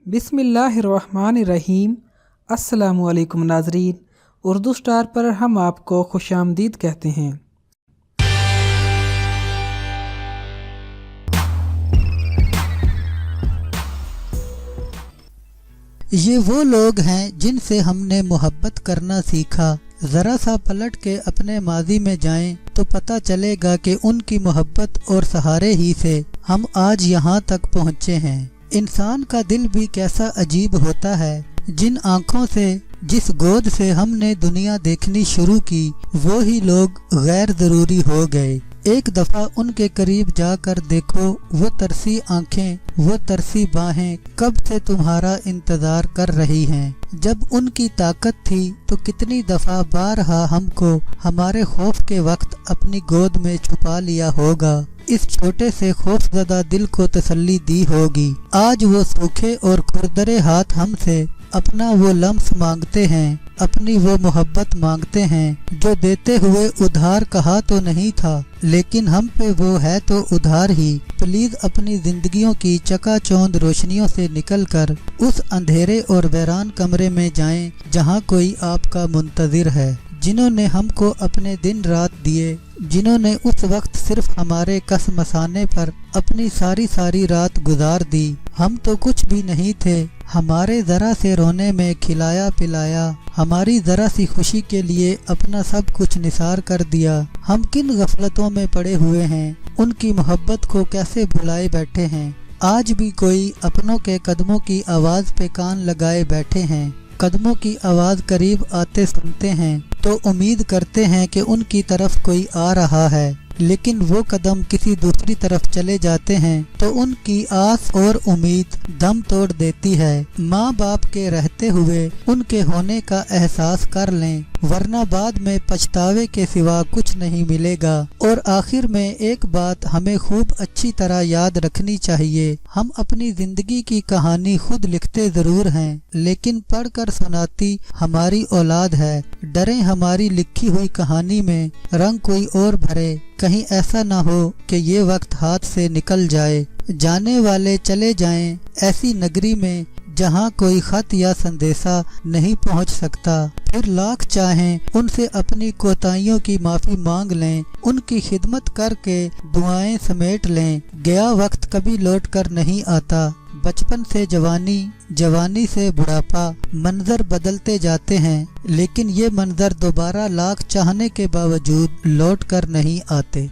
बिस्मिल्लाहिर्रहमानिर्रहीम। अस्सलामुअलैकुम नाज़रीन, उर्दू स्टार पर हम आपको खुशामदीद कहते हैं। ये वो लोग हैं जिनसे हमने मोहब्बत करना सीखा। ज़रा सा पलट के अपने माजी में जाएं तो पता चलेगा कि उनकी मोहब्बत और सहारे ही से हम आज यहाँ तक पहुँचे हैं। इंसान का दिल भी कैसा अजीब होता है। जिन आँखों से, जिस गोद से हमने दुनिया देखनी शुरू की, वो ही लोग गैर ज़रूरी हो गए। एक दफ़ा उनके करीब जाकर देखो, वो तरसी आंखें, वो तरसी बाहें कब से तुम्हारा इंतज़ार कर रही हैं। जब उनकी ताकत थी तो कितनी दफ़ा बारहा हमको हमारे खौफ के वक्त अपनी गोद में छुपा लिया होगा। इस छोटे से खौफज़दा दिल को तसल्ली दी होगी। आज वो सूखे और खुरदरे हाथ हमसे अपना वो लम्स मांगते हैं, अपनी वो मोहब्बत मांगते हैं जो देते हुए उधार कहा तो नहीं था, लेकिन हम पे वो है तो उधार ही। प्लीज अपनी जिंदगियों की चकाचौंध रोशनियों से निकलकर उस अंधेरे और वीरान कमरे में जाएं जहां कोई आपका मुंतजिर है। जिन्होंने हमको अपने दिन रात दिए, जिन्होंने उस वक्त सिर्फ हमारे कसमसाने पर अपनी सारी रात गुजार दी। हम तो कुछ भी नहीं थे, हमारे ज़रा से रोने में खिलाया पिलाया, हमारी ज़रा सी खुशी के लिए अपना सब कुछ निसार कर दिया। हम किन गफलतों में पड़े हुए हैं, उनकी मोहब्बत को कैसे भुलाए बैठे हैं। आज भी कोई अपनों के कदमों की आवाज़ पे कान लगाए बैठे हैं। कदमों की आवाज़ करीब आते सुनते हैं तो उम्मीद करते हैं कि उनकी तरफ कोई आ रहा है, लेकिन वो कदम किसी दूसरी तरफ चले जाते हैं तो उनकी आस और उम्मीद दम तोड़ देती है। माँ बाप के रहते हुए उनके होने का एहसास कर लें, वरना बाद में पछतावे के सिवा कुछ नहीं मिलेगा। और आखिर में एक बात हमें खूब अच्छी तरह याद रखनी चाहिए, हम अपनी जिंदगी की कहानी खुद लिखते जरूर हैं, लेकिन पढ़कर सुनाती हमारी औलाद है। डरें हमारी लिखी हुई कहानी में रंग कोई और भरे, कहीं ऐसा ना हो कि ये वक्त हाथ से निकल जाए। जाने वाले चले जाएं ऐसी नगरी में जहाँ कोई खत या संदेशा नहीं पहुँच सकता। फिर लाख चाहें उनसे अपनी कोताहियों की माफ़ी मांग लें, उनकी खिदमत करके दुआएं समेट लें। गया वक्त कभी लौट कर नहीं आता। बचपन से जवानी, जवानी से बुढ़ापा, मंजर बदलते जाते हैं, लेकिन ये मंजर दोबारा लाख चाहने के बावजूद लौट कर नहीं आते।